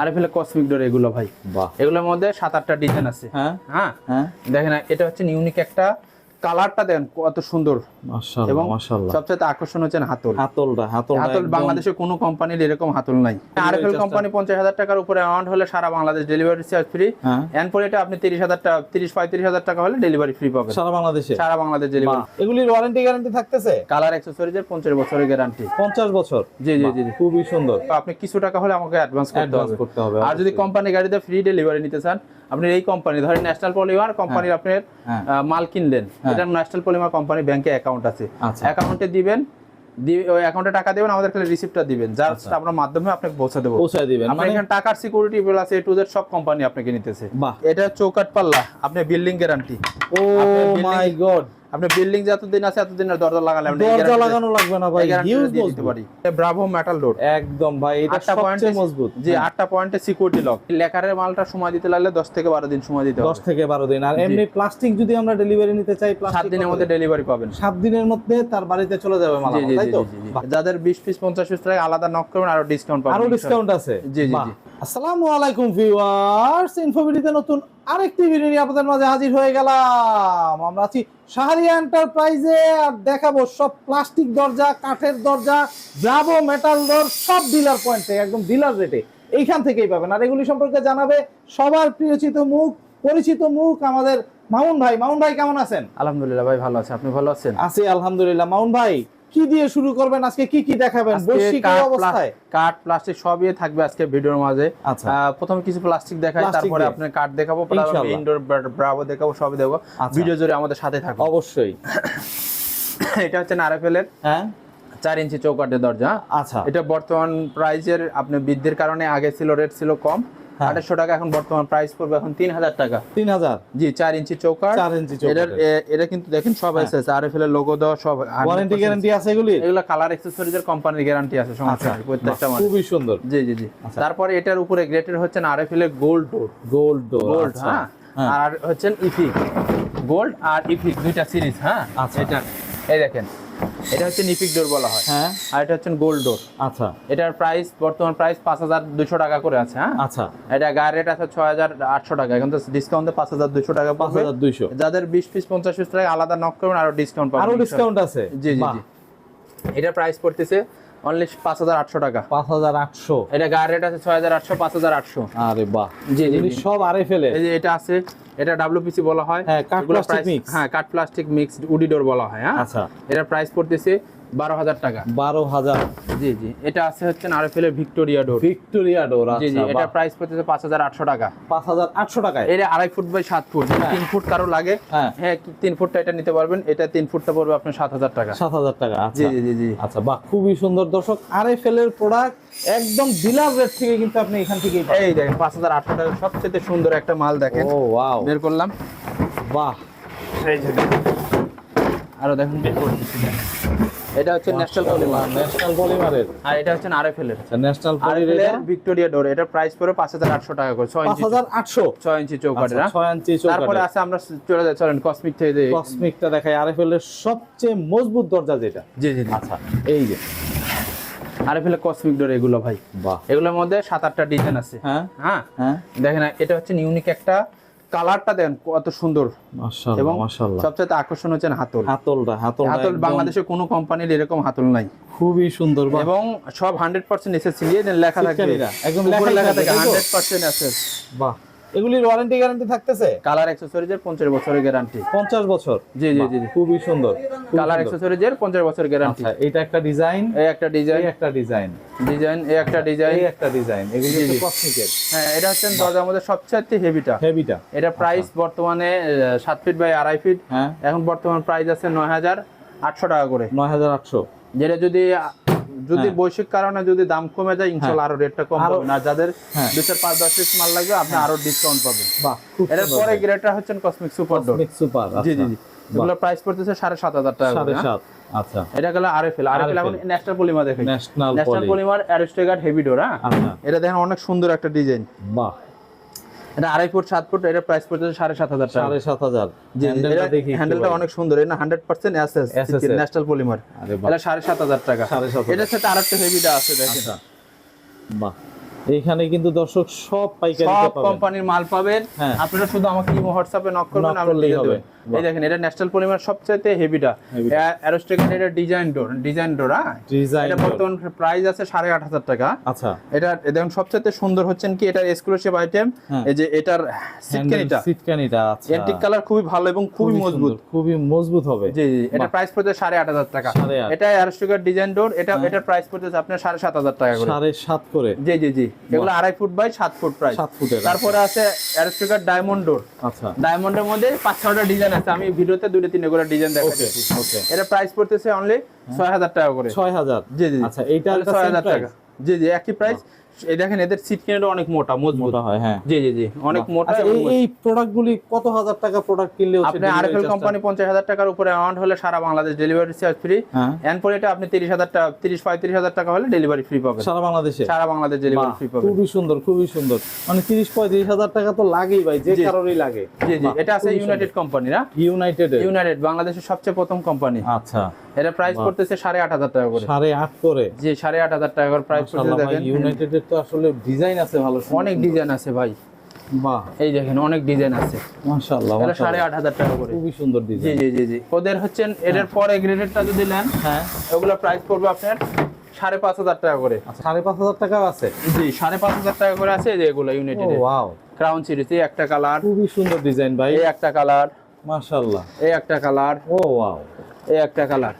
RFL cosmic ডোর এগুলো ভাই। বাহ, এগুলোর মধ্যে 7-8টা ডিজাইন আছে। হ্যাঁ হ্যাঁ হ্যাঁ, দেখেন এটা হচ্ছে ইউনিক একটা কালারটা, দেন কত সুন্দর। মাশাআল্লাহ এবং মাশাআল্লাহ। সবচেয়ে আকর্ষণ হচ্ছে হাতল। হাতল হাতল বাংলাদেশে কোনো কোম্পানির এরকম হাতল নাই। আরএফএল কোম্পানি 50,000 টাকার উপরে অ্যামাউন্ট হলে সারা বাংলাদেশ ডেলিভারি চার্জ ফ্রি। এরপর এটা আপনি 30,000 টাকা 35,000 টাকা হলে ডেলিভারি ফ্রি পাবেন সারা বাংলাদেশে। সারা বাংলাদেশ ডেলিভারি। এগুলির ওয়ারেন্টি গ্যারান্টি থাকতেছে? কালার অ্যাকসেসরিজের 50 বছরের গ্যারান্টি। 50 বছর? জি জি জি, খুবই সুন্দর। আপনি কিছু টাকা হলে আমাকে অ্যাডভান্স করতে হবে। আর যদি অবশ্যই। কোম্পানি গাড়িতে ফ্রি ডেলিভারি নিতে চান, আপনি এই কোম্পানি ধরেন ন্যাশনাল পলিমার কোম্পানির আপনার মাল কিনলেন, এটা ন্যাশনাল পলিমার কোম্পানি ব্যাংকে অ্যাকাউন্ট আছে, অ্যাকাউন্টে দিবেন, ওই অ্যাকাউন্টে টাকা দিবেন, আমাদের খালি রিসিপ্টটা দিবেন, যার আপনার মাধ্যমে আপনাকে পৌঁছে দেব। মানে এখানে টাকার security plus A to Z সব কোম্পানি আপনাকে নিতেছে। এটা চৌকাট পাল্লা, আপনি বিল্ডিং গ্যারান্টি। ও মাই গড, আপনি বিল্ডিং যতদিন আছে এতদিন আর দরজা লাগালে দরজা লাগানো লাগবে না ভাই, হিউজ দিতে পারি। ব্রাভো মেটাল ডোর একদম ভাই, এটা সবচেয়ে মজবুত। জি, 8টা পয়েন্টে সিকিউরিটি লক। লেখারের মালটা সময় দিতে লাগলে 10 থেকে 12 দিন সময় দিতে হবে। 10 থেকে 12 দিন। আর এমনি প্লাস্টিক যদি আমরা ডেলিভারি নিতে চাই, 7 দিনের মধ্যে ডেলিভারি পাবেন। 7 দিনের মধ্যে তার বাড়িতে চলে যাবে মাল, তাই তো? যাদের 20 পিস 50 পিস লাগে আলাদা নক করবেন, আরো ডিসকাউন্ট পাবেন। আরো ডিসকাউন্ট আছে? জি জি জি। আসসালামু আলাইকুম ভিউয়ার্স, ইনফোভিডিতে নতুন আরেকটি ভিডিও নিয়ে আপনাদের মাঝে হাজির হয়ে গেলাম। আমরা আছি শাহরিয়া এন্টারপ্রাইজে, আর দেখাবো সব প্লাস্টিক দরজা, কাঠের দরজা, ব্রাভো মেটাল ডোর, সব ডিলার পয়েন্টে, একদম ডিলার রেটে এইখান থেকেই পাবেন। আর এগুলি সম্পর্কে জানাবে সবার পরিচিত মুখ আমাদের মামুন ভাই। মামুন ভাই কেমন আছেন? আলহামদুলিল্লাহ ভাই, ভালো আছি। আপনি ভালো আছেন? আছি আলহামদুলিল্লাহ। মামুন ভাই, কি দিয়ে শুরু করবেন আজকে? কি দেখাবেন? বৈশ্বিক অবস্থায় কাঠ প্লাস্টিক সবই থাকবে আজকে ভিডিওর মাঝে। আচ্ছা, প্রথমে কিছু প্লাস্টিক দেখাই, তারপরে আপনার কাঠ দেখাবো, তারপরে ইনডোর ব্রাভো দেখাবো, সবই দেখাবো। ভিডিও জুড়ে আমাদের সাথে থাকুন অবশ্যই। এটা হচ্ছে আরএফএল এর 4 ইঞ্চি চৌকাঠের দরজা। আচ্ছা, এটা বর্তমান প্রাইজের আপনি বৃদ্ধির কারণে আগে ছিল রেট ছিল কম 800 টাকা, এখন বর্তমান প্রাইস পড়বে এখন 3000 টাকা। 3000? জি, 4 ইঞ্চি চৌকাঠ। এটা কিন্তু দেখেন সব আছে, আরএফএল এর লোগো দেওয়া, সব ওয়ারেন্টি গ্যারান্টি আছে এগুলো কালার অ্যাকসেসরিজের কোম্পানির গ্যারান্টি আছে, সমস্যা নেই প্রত্যেকটা মাল। খুবই সুন্দর। জি জি জি। তারপরে এটার উপরে গ্রেটের হচ্ছে আরএফএল এর গোল্ড ডোর। হ্যাঁ, আর হচ্ছে ইফিক গোল্ড আর ইফিক দুইটা সিরিজ। হ্যাঁ, এটা এই দেখেন, এটা হচ্ছে নিফিক ডোর বলা হয়। হ্যাঁ, আর এটা হচ্ছে গোল্ড ডোর। আচ্ছা, এটার প্রাইস বর্তমান প্রাইস 5200 টাকা করে আছে। হ্যাঁ, আচ্ছা, এটা গায়ের রেট আছে 6800 টাকা, এখন তো ডিসকাউন্টে 5200 টাকা পাবে। 5200। যাদের 20 পিস 50 পিস টাকা আলাদা নক করবেন, আরো ডিসকাউন্ট পাবেন। আরো ডিসকাউন্ট আছে? জি জি জি। এটা প্রাইস পড়তেছে অনলি 5800 টাকা। 5800? এটা গায়ের রেট আছে 6800, 5800। আরে বাহ, জি জি, সব আরএফএল এর। এই যে এটা আছে, এটা ডব্লিউপিসি বলা হয়। হ্যাঁ, কাঠ প্লাস্টিক মিক্স। হ্যাঁ, কাঠ প্লাস্টিক মিক্সড উডি ডোর বলা হয়। হ্যাঁ, আচ্ছা, এটা প্রাইস পড়তেছে 12000 টাকা। 12000? জি জি। এটা আছে হচ্ছে আরএফএল এর ভিক্টোরিয়া ডোর। জি জি, এটা প্রাইস পড়তেছে 5800 টাকা। 5800 টাকায়? এটা 2.5 ফুট বাই 7 ফুট, 3 ফুট কারো লাগে। হ্যাঁ, 3 ফুটটা এটা নিতে পারবেন। এটা 3 ফুটটা পড়বে আপনার 7000 টাকা। 7000 টাকা? জি জি জি জি। আচ্ছা, বাহ, খুবই সুন্দর। দর্শক, আরএফএল এর প্রোডাক্ট একদম ডিলার রেট থেকে কিন্তু আপনি এখান থেকেই পাবেন। এই দেখেন 5800 টাকা সবচেয়ে সুন্দর একটা মাল দেখেন। ও ওয়াও, বের করলাম। বাহ, এই যে আরো দেখুন বের করতেছি। এটা হচ্ছে ন্যাশনাল পলিমারের। আর এটা হচ্ছে আরএফএল এর ন্যাশনাল পলিমারের ভিক্টোরিয়া ডোর। এটা প্রাইস পড়ে 5800 টাকা করে। 6 ইঞ্চি 5800? 6 ইঞ্চি চৌকাঠের। 6 ইঞ্চি চৌকাঠ। তারপরে আছে আমরা চলেন কসমিক থেকে। কসমিকটা দেখাই, আরএফএল এর সবচেয়ে মজবুত দরজা যেটা। জি জি। আচ্ছা, এই যে আরএফএল এর কসমিক ডোর এগুলো ভাই। বাহ, এগুলোর মধ্যে 7-8টা ডিজাইন আছে। হ্যাঁ হ্যাঁ হ্যাঁ, দেখেন এটা হচ্ছে ইউনিক একটা কালারটা, দেন কত সুন্দর। মাশাআল্লাহ এবং মাশাআল্লাহ। সবচেয়ে আকর্ষণ হচ্ছে হাতল বাংলাদেশে কোনো কোম্পানির এরকম হাতল নাই। খুবই সুন্দর। এবং সব 100% এসএসসি লেখা থাকবে, একদম লেখা থাকে 100% এসএস। বাহ, এগুলির ওয়ারেন্টি গ্যারান্টি থাকতেছে? কালার অ্যাকসেসরিজের 50 বছরের গ্যারান্টি। 50 বছর? জি জি জি। খুবই সুন্দর। কালার অ্যাকসেসরিজের 50 বছরের গ্যারান্টি। আচ্ছা, এটা একটা ডিজাইন, এই একটা ডিজাইন, এই একটা ডিজাইন, এই একটা ডিজাইন, এই একটা ডিজাইন। এগুলো হচ্ছে কসমিকের। হ্যাঁ, এটা হচ্ছে দরজার মধ্যে সবচেয়ে হেভিটা। এটা প্রাইস বর্তমানে 7 ফিট বাই 2.5 ফিট। হ্যাঁ, এখন বর্তমান প্রাইস আছে 9800 টাকা করে। 9800? যেটা যদি বৈশ্বিক কারণে যদি দাম কমে যায়, ইনশাআল্লাহ আরো রেটটা কম হবে। না যাদের 2-4-5-10 পিস মাল লাগবে, আপনি আরো ডিসকাউন্ট পাবেন। বাহ, এর পরে গ্রেডটা হচ্ছে কসমিক সুপার ডোর। সুপার। জি জি জি। এগুলো প্রাইস পড়তেছে 7500 টাকা। 7.5? আচ্ছা, এটা গেল আরএফএল এখন ন্যাশনাল পলিমার দেখেন। ন্যাশনাল পলিমার অ্যারিস্টোগার্ড হেভি ডোর। হ্যাঁ, এটা দেখেন অনেক সুন্দর একটা ডিজাইন। বাহ, এটা 2.5 ফুট 7 ফুট। এটা প্রাইস পড়তেছে 7500 টাকা। 7500? জি, হ্যান্ডেলটা অনেক সুন্দর। এটা 100% এসএস ন্যাশনাল পলিমার। এটা 7500 টাকা। এটার সাথে আরেকটা হেভিটা আছে দেখেন। বাহ, এখানে কিন্তু দর্শক সব পাইকারি সব কোম্পানির মাল পাবেন। হ্যাঁ। আপনারা শুধু আমাকে ইমো হোয়াটসঅ্যাপে নক করবেন, Knock আমরা করলেই লিখে হবে। দেব। এই দেখেন এটা ন্যাশনাল পলিমার সবচেয়ে হেভিটা, অ্যারোস্টেকের এটা ডিজাইন ডোর। ডিজাইন এটা বর্তমান প্রাইস আছে 8,500 টাকা। আচ্ছা, এটা দেখুন সবচেয়ে সুন্দর হচ্ছেন কি এটা এক্সক্লুসিভ আইটেম। এই যে এটার সিটকানিটা আচ্ছা, এন্টিক কালার খুবই ভালো এবং খুবই মজবুত, খুবই মজবুত হবে। জি জি। এটা প্রাইস পড়ছে 8,500 টাকা। 8,500 এটা অ্যারোস্টেকের ডিজাইন ডোর, এটার প্রাইস পড়ছে আপনার 7,500 টাকা করে। 7.5 করে, জি জি জি। এগুলো 2.5 ফুট বাই 7 ফুট প্রাইস। 7 ফুটের। তারপরে আছে অ্যারোস্টেকের ডায়মন্ড ডোর। আচ্ছা, ডায়মন্ডের মধ্যে 5-6টা ডিজাইন আছে, আমি ভিডিওতে 2-3 করে ডিজাইন দেখাচ্ছি। ওকে। এটা প্রাইস পড়তেছে অনলি 6,000 টাকা করে। 6,000। জি জি। আচ্ছা, এইটা 6,000 টাকা। জি জি, একই প্রাইস। এই দেখেন এদের সিট কিনাটা অনেক মোটা মজবুত হয়। হ্যাঁ, জি জি জি, অনেক মোটা। আচ্ছা, এই প্রোডাক্টগুলি কত হাজার টাকা প্রোডাক্ট কিনলে হচ্ছে আপনি আরএফএল কোম্পানি 50,000 টাকার উপরে অ্যামাউন্ট হলে সারা বাংলাদেশ ডেলিভারি চার্জ ফ্রি। এরপর এটা আপনি 30,000 টাকা 30-35,000 টাকা হলে ডেলিভারি ফ্রি পাবেন সারা বাংলাদেশে। সারা বাংলাদেশ ডেলিভারি ফ্রি পাবেন। খুবই সুন্দর, খুবই সুন্দর। মানে 30-35,000 টাকা তো লাগেই ভাই, যে কারোরই লাগে। জি জি। এটা আছে ইউনাইটেড কোম্পানি না, ইউনাইটেড বাংলাদেশের সবচেয়ে প্রথম কোম্পানি। আচ্ছা, এটা প্রাইস পড়তেছে 8,500 টাকা করে। 8.5 করে। জি, 8,500 টাকা করে প্রাইস পড়ছে। দেখেন ইউনাইটেডের তো আসলে ডিজাইন আছে ভালো, অনেক ডিজাইন আছে ভাই। বাহ, এই দেখেন অনেক ডিজাইন আছে। মাশাআল্লাহ, এটা 8,500 টাকা করে। খুবই সুন্দর জি ডিজাইন। জি জি জি। ওদের হচ্ছেন এটার পরে গ্রেডেরটা যদি নেন, হ্যাঁ, ওগুলো প্রাইস পড়বে আপনার 5,500 টাকা করে। আচ্ছা, 5,500 টাকাও আছে। জি, 5,500 টাকা করে আছে। এই যে এগুলো ইউনাইটেড ওয়াও, ক্রাউন সিরিজ, এই একটা কালার, খুবই সুন্দর ডিজাইন ভাই। এই একটা কালার, মাশাআল্লাহ, এই একটা কালার, ও ওয়াও, এই একটা কালার।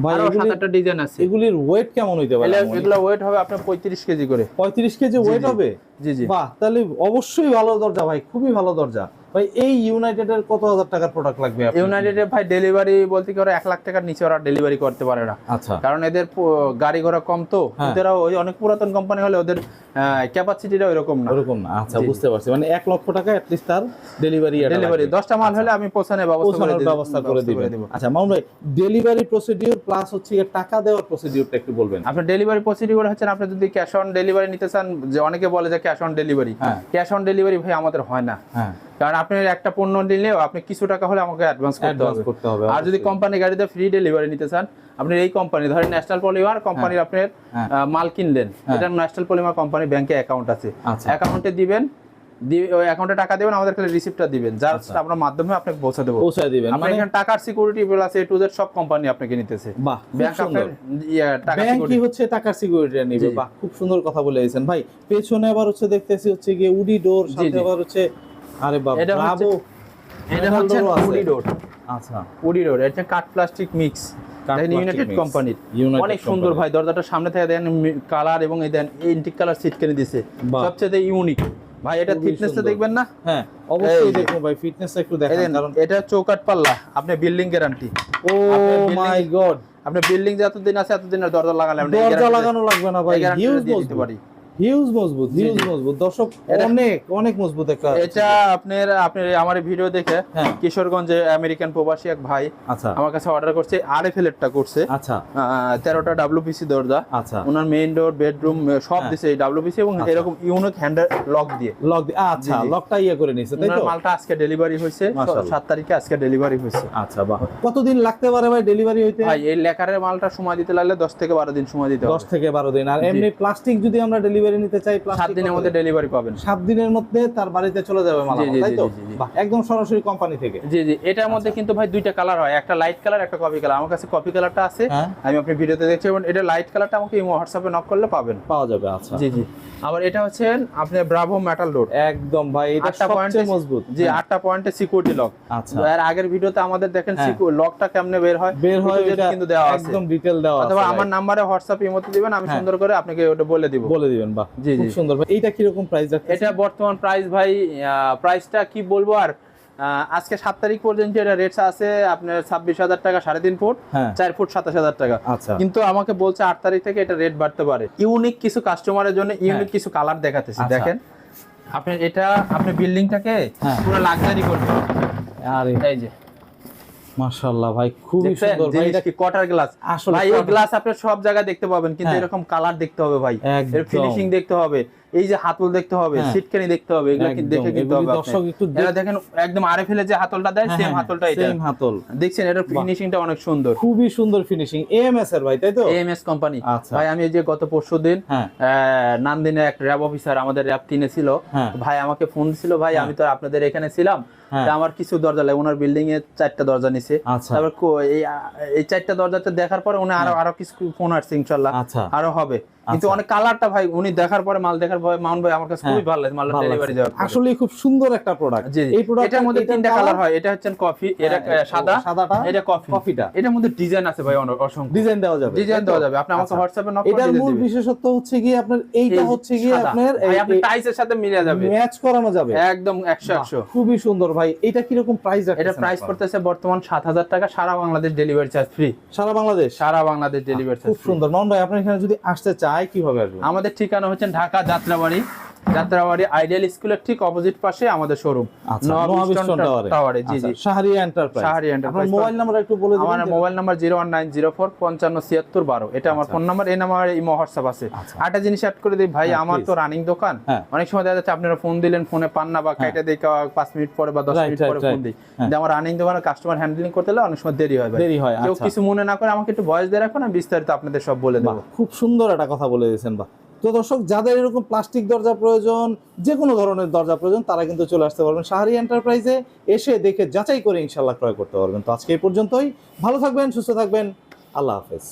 ভাই আরো 7-8টা ডিজাইন আছে। এগুলির ওয়েট কেমন হইতে পারে? এগুলো ওয়েট হবে আপনার 35 কেজি করে। 35 কেজি ওয়েট হবে? জি জি। বাহ, তাহলে অবশ্যই ভালো দরজা ভাই, খুবই ভালো দরজা ভাই। এই ইউনাইটেডের কত হাজার টাকার প্রোডাক্ট লাগবে? ইউনাইটেডে ভাই ডেলিভারি বলতে কি ওরা 1 লাখ টাকার নিচে ওরা ডেলিভারি করতে পারে না। আচ্ছা, কারণ এদের গাড়ি ঘোড়া কম, তো এদেরও ওই অনেক পুরাতন কোম্পানি হলে ওদের ক্যাপাসিটিটা ওইরকম না। ওরকম না। আচ্ছা, বুঝতে পারছি। মানে 1 লক্ষ টাকা এট লিস্ট তার ডেলিভারি 10টা মাল হলে আমি পৌঁছানোর ব্যবস্থা করে দেব। আচ্ছা মামুন ভাই, ডেলিভারি প্রসিডিউর প্লাস হচ্ছে টাকা দেওয়ার প্রসিডিউরটা একটু বলবেন। আপনার ডেলিভারি প্রসিডিউর হচ্ছে আপনি যদি ক্যাশ অন ডেলিভারি নিতে চান, যে অনেকে বলে যে cash on delivery, cash on delivery ভাই আমাদের হয় না। কারণ আপনি একটা পণ্য নিলেও আপনি কিছু টাকা হলে আমাকে অ্যাডভান্স করতে হবে। আর যদি কোম্পানি গাড়িতে ফ্রি ডেলিভারি নিতে চান, আপনি এই কোম্পানি ধরেন ন্যাশনাল পলিমার কোম্পানির আপনার মাল কিনলেন, এটা ন্যাশনাল পলিমার কোম্পানি ব্যাংকে অ্যাকাউন্ট আছে, অ্যাকাউন্টে দিবেন, ওই অ্যাকাউন্টে টাকা দিবেন, আমাদের খালি রিসিপ্টটা দিবেন, যার আপনার মাধ্যমে আপনাকে পৌঁছে দেবো। আমরা এখানে টাকার security plus A to Z সব কোম্পানি আপনাকে নিতেছে। বাহ, ব্যাংক আপনার ব্যাংক কি হচ্ছে টাকার সিকিউরিটি নেবে। বাহ, খুব সুন্দর কথা বলেছেন ভাই। পেছনে আবার হচ্ছে দেখতেছি হচ্ছে গিয়ে উডি ডোর, সাথে আবার হচ্ছে, আরে বাবা, ব্রাভো, এটা হচ্ছে উডি ডোর। আচ্ছা, উডি ডোর এটা কাঠ প্লাস্টিক মিক্স, ইউনাইটেড কোম্পানির, অনেক সুন্দর ভাই। দরজাটা সামনে থেকে দেন কালার, এবং এই দেন এন্টিক কালার সিট কিনে দিয়েছে, সবচেয়ে ইউনিক ভাই। এটা ফিটনেসটা দেখবেন না? হ্যাঁ, অবশ্যই দেখো ভাই, ফিটনেসটা একটু দেখেন। কারণ এটা চৌকাট পাল্লা, আপনি বিল্ডিং গ্যারান্টি। ও মাই গড, আপনি বিল্ডিং যতদিন আছে এতদিন দরজা লাগালে দরজা লাগানো লাগবে না ভাই। হিউজ দিতে পারি, হিউজ মজবুত, হিউজ মজবুত। দর্শক, অনেক মজবুত একটা। এটা আপনার আমার ভিডিও দেখে কিশোরগঞ্জে আমেরিকান প্রবাসী এক ভাই আমার কাছে অর্ডার করছে, আরএফএল এরটা করছে। আচ্ছা, 13টা ডব্লিউপিসি দরজা। আচ্ছা, ওনার মেইন ডোর, বেডরুম সব দিছে এই ডব্লিউপিসি, এবং এরকম ইউনিক হ্যান্ডেল লক দিয়ে। আচ্ছা, লকটা করে নিছে, তাই তো? মালটা আজকে ডেলিভারি হইছে, 7 তারিখে আজকে ডেলিভারি হইছে। আচ্ছা, বাহ। কতদিন লাগতে পারে ভাই ডেলিভারি হইতে? ভাই এই লেকারের মালটা সময় দিতে লাগলে 10 থেকে 12 দিন সময় দিতে হবে। 10 থেকে 12 দিন। আর এমনি প্লাস্টিক যদি আমরা ডেলিভারি নিতে চাই, 7 দিনের মধ্যে ডেলিভারি পাবেন। 7 দিনের মধ্যে তার বাড়িতে চলে যাবে মাল, তাই তো? বাহ, একদম সরাসরি কোম্পানি থেকে। জি জি। এটার মধ্যে কিন্তু ভাই দুইটা কালার হয়, একটা লাইট কালার, একটা কফি কালার। আমার কাছে কফি কালারটা আছে, আমি আপনি ভিডিওতে দেখছি, এবং এটা লাইট কালারটা আমাকে ইমো হোয়াটসঅ্যাপে নক করলে পাওয়া যাবে। আচ্ছা, জি জি। আবার এটা হচ্ছে আপনি ব্রাভো মেটাল ডোর, একদম ভাই, এটা সবচেয়ে মজবুত। জি, 8টা পয়েন্টে সিকিউরিটি লক। আচ্ছা, এর আগের ভিডিওতে আমাদের দেখেন লকটা কেমনে বের হয় এটা কিন্তু দেওয়া আছে, একদম ডিটেইল দেওয়া আছে। অথবা আমার নম্বরে হোয়াটসঅ্যাপ ইমোতে দিবেন, আমি সুন্দর করে আপনাকে ওটা বলে দিবেন। বাহ, জি জি, খুব সুন্দর ভাই। এইটা কি রকম প্রাইস রাখছেন? এটা বর্তমান প্রাইস ভাই, প্রাইসটা কি বলবো আর, আজকে 7 তারিখ পর্যন্ত এটা রেট আছে আপনার 26,000 টাকা 3.5 ফুট, 4 ফুট 27,000 টাকা। কিন্তু আমাকে বলছে 8 তারিখ থেকে এটা রেট বাড়তে পারে। ইউনিক কিছু কাস্টমারের জন্য ইউনিক কিছু কালার দেখাতেছি, দেখেন। আপনি বিল্ডিংটাকে পুরো লাক্সারি করবেন। আরে এই যে মাশাআল্লাহ ভাই, খুবই সুন্দর ভাই। এটা কি কোয়ার্টার গ্লাস? ভাই এই গ্লাস আপনি সব জায়গায় দেখতে পাবেন, কিন্তু এরকম কালার দেখতে হবে ভাই, এর ফিনিশিং দেখতে হবে, এই যে হাতল দেখতে হবে, হ্যাঁ। সিটকানি দেখতে হবে, এগুলো একদম, দেখে কিনতে এগুলি হবে। দর্শক একটু এটা দেখেন একদম আরএফএল এর যে হাতলটা দেয় সেম হাতলটা এটা, সেম হাতল, দেখছেন এটার ফিনিশিংটা অনেক সুন্দর, খুবই সুন্দর ফিনিশিং। এএমএস এর ভাই, তাই তো? AMS company. আচ্ছা ভাই আমি এই যে গত পরশুদিন হ্যাঁ নান্দিনে এক র্যাব অফিসার আমাদের র্যাব 3 এ ছিল, হ্যাঁ ভাই আমাকে ফোন দিছিল, ভাই হ্যাঁ। আমি তো আপনাদের এখানে ছিলাম, হ্যাঁ। তা আমার কিছু দরজা লাগে, ওনার বিল্ডিং এ 4টা দরজা নিছে, আচ্ছা তারপর এই 4টা দরজাতে দেখার পরে উনি আরো কিছু ফোন আসছে ইনশাআল্লাহ আচ্ছা আরো হবে, কিন্তু আচ্ছা। অনেক কালারটা ভাই উনি দেখার পরে মাল দেখার পরে মাউন্ট ভাই আমার কাছে হ্যাঁ, খুবই ভালো লাগে, মালটা ভালো ডেলিভারি লাগছে। দেওয়ার পরে। আসলে খুব সুন্দর একটা প্রোডাক্ট। জি এই প্রোডাক্ট এটার মধ্যে 3টা কালার হয়, এটা হচ্ছে কফি, এটা সাদা, সাদাটা, এটা কফি, কফিটা এটার মধ্যে ডিজাইন আছে ভাই অসংখ্য ডিজাইন দেওয়া যাবে, ডিজাইন তাই তো? দেওয়া যাবে, আপনি আমাকে আচ্ছা। হোয়াটসঅ্যাপে নক করে এটার ডিজাইন মূল দিবেন। বিশেষত্ব হচ্ছে কি আপনার এইটা হচ্ছে কি আপনার আপনি টাইসের সাথে মিলে যাবে, ম্যাচ করানো যাবে একদম 100 খুবই সুন্দর ভাই। এটা কি রকম প্রাইস রাখছেন? এটা প্রাইস পড়তেছে বর্তমান 7,000 টাকা, সারা বাংলাদেশ ডেলিভারি চার্জ ফ্রি, সারা বাংলাদেশ, সারা বাংলাদেশ ডেলিভারি চার্জ খুব সুন্দর। মামুন ভাই আপনার এখানে যদি আসতে চায় কিভাবে আসবে? আমাদের ঠিকানা হচ্ছে ঢাকা যাত্রাবাড়ি, যাত্রাবাড়ি আইডিয়াল স্কুলের ঠিক অপোজিট পাশে আমাদের শোরুম, আচ্ছা, নবাব স্টোন টাওয়ারে। জি জি, শাহরিয়া এন্টারপ্রাইজ। শাহরিয়া আপনার এন্টারপ্রাইজ। মোবাইল নাম্বার একটু বলে দিন। আমার মোবাইল নাম্বার 01904557612, এটা আমার আচ্ছা। ফোন নাম্বার, এই নাম্বার ইমো হোয়াটসঅ্যাপ আছে। আচ্ছা। আরেকটা জিনিস অ্যাড করে দিই ভাই, হ্যাঁ, আমার তো please। রানিং দোকান, হ্যাঁ। অনেক সময় দেখা যাচ্ছে আপনারা ফোন দিলেন, ফোনে পান না বা কাইটা দেখা 5 মিনিট পরে বা 10 Right, মিনিট right, পরে right। ফোন দিই, হ্যাঁ। কিন্তু আমার রানিং দোকানে কাস্টমার হ্যান্ডলিং করতে হলে অনেক সময় দেরি হয় ভাই, দেরি হয়, কেউ আচ্ছা। কিছু মনে না করে আমাকে একটু ভয়েস দিয়ে রাখুন, আমি বিস্তারিত আপনাদের সব বলে দেবো। বাহ, খুব সুন্দর একটা কথা বলে দিয়েছেন। বাহ, তো দর্শক যাদের এরকম প্লাস্টিক দরজা প্রয়োজন, যে কোনো ধরনের দরজা প্রয়োজন, তারা কিন্তু চলে আসতে পারবেন শাহরিয়া এন্টারপ্রাইজে, এসে দেখে যাচাই করে ইনশাআল্লাহ ক্রয় করতে পারবেন। তো আজকে এই পর্যন্তই, ভালো থাকবেন, সুস্থ থাকবেন, আল্লাহ হাফেজ।